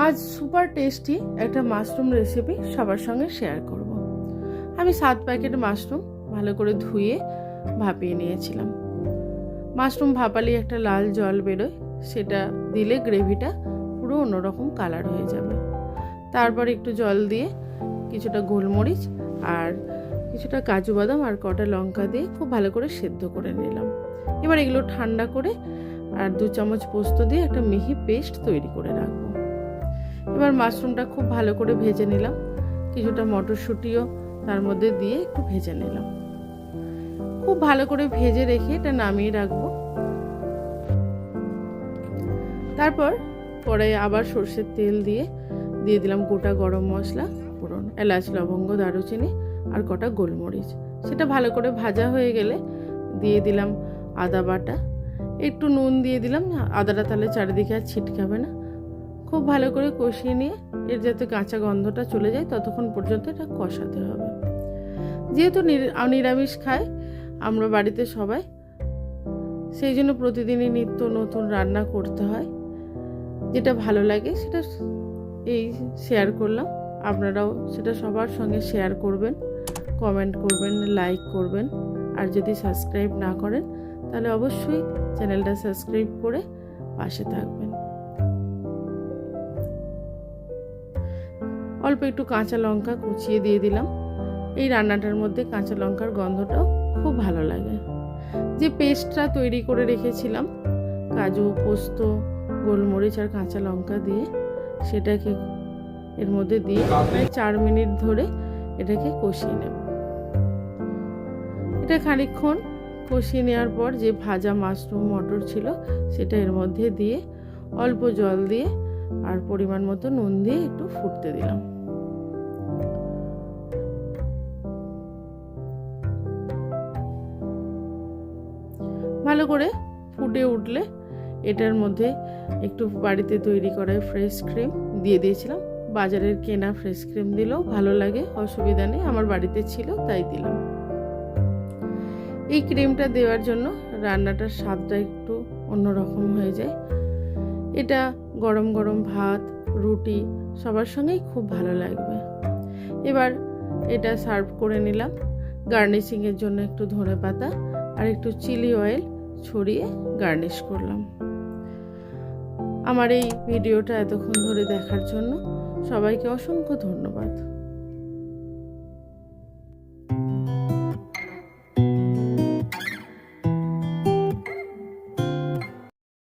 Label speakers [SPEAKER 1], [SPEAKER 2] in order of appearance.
[SPEAKER 1] আজ super tasty একটা mushroom recipe সবার সঙ্গে শেয়ার করব। আমি 7 প্যাকেট মাশরুম ভালো করে ধুয়ে ভাপিয়ে নিয়েছিলাম। মাশরুম ভাপালি একটা লাল জল বেরোয়, সেটা দিলে গ্রেভিটা পুরো অন্যরকম কালার হয়ে যাবে। তারপর একটু জল দিয়ে কিছুটা গোলমরিচ আর কিছুটা কাজু বাদাম আর কটা লঙ্কা দিয়ে খুব ভালো করে সেদ্ধ করে নিলাম। এবার এগুলো ঠান্ডা করে আর 2 চামচ পোস্ত দিয়ে একটা মিহি পেস্ট তৈরি করে রাখবো। এবার মাশরুমটা খুব ভালো করে ভেজে নিলাম, কিছুটা মটরশুঁটিও তার মধ্যে দিয়ে একটু ভেজে নিলাম। খুব ভালো করে ভেজে রেখে এটা নামিয়ে রাখবো। তারপর কড়াইয়ে আবার সর্ষের তেল দিয়ে দিলাম গোটা গরম মশলা, ফোড়ন, এলাচ, লবঙ্গ, দারুচিনি আর কটা গোলমরিচ। সেটা ভালো করে ভাজা হয়ে গেলে দিয়ে দিলাম আদা বাটা, একটু নুন দিয়ে দিলাম, আদাটা তাহলে চারিদিকে আর ছিটকাবে না। খুব ভালো করে কষিয়ে নিয়ে এর যাতে কাঁচা গন্ধটা চলে যায় ততক্ষণ পর্যন্ত এটা কষাতে হবে। যেহেতু নিরামিষ খায় আমরা বাড়িতে সবাই, সেই জন্য প্রতিদিনই নিত্য নতুন রান্না করতে হয়। যেটা ভালো লাগে সেটা এই শেয়ার করলাম, আপনারাও সেটা সবার সঙ্গে শেয়ার করবেন, কমেন্ট করবেন, লাইক করবেন। আর যদি সাবস্ক্রাইব না করেন তাহলে অবশ্যই চ্যানেলটা সাবস্ক্রাইব করে পাশে থাকবেন। অল্প একটু কাঁচা লঙ্কা কুচিয়ে দিয়ে দিলাম। এই রান্নাটার মধ্যে কাঁচা লঙ্কার গন্ধটাও খুব ভালো লাগে। যে পেস্টটা তৈরি করে রেখেছিলাম কাজু, পোস্ত, গোলমরিচ আর কাঁচা লঙ্কা দিয়ে, সেটাকে এর মধ্যে দিয়ে 4 মিনিট ধরে এটাকে কষিয়ে নেব। এটা খানিকক্ষণ কষিয়ে নেওয়ার পর যে ভাজা মাশরুম মটর ছিল সেটা এর মধ্যে দিয়ে অল্প জল দিয়ে আর পরিমাণ মতো নুন দিয়ে একটু ফুটতে দিলাম। ভালো করে ফুটে উঠলে এটার মধ্যে একটু বাড়িতে তৈরি করা ফ্রেশ ক্রিম দিয়ে দিয়েছিলাম। বাজারের কেনা ফ্রেশ ক্রিম দিলেও ভালো লাগে, অসুবিধা নেই, আমার বাড়িতে ছিল তাই দিলাম। এই ক্রিমটা দেওয়ার জন্য রান্নাটার স্বাদটা একটু অন্যরকম হয়ে যায়। এটা গরম গরম ভাত, রুটি সবার সঙ্গেই খুব ভালো লাগবে। এবার এটা সার্ভ করে নিলাম। গার্নিশিংয়ের জন্য একটু ধনেপাতা আর একটু চিলি অয়েল ছড়িয়ে গার্নিশ করলাম। আমার এই ভিডিওটা এতক্ষণ ধরে দেখার জন্য সবাইকে অসংখ্য ধন্যবাদ।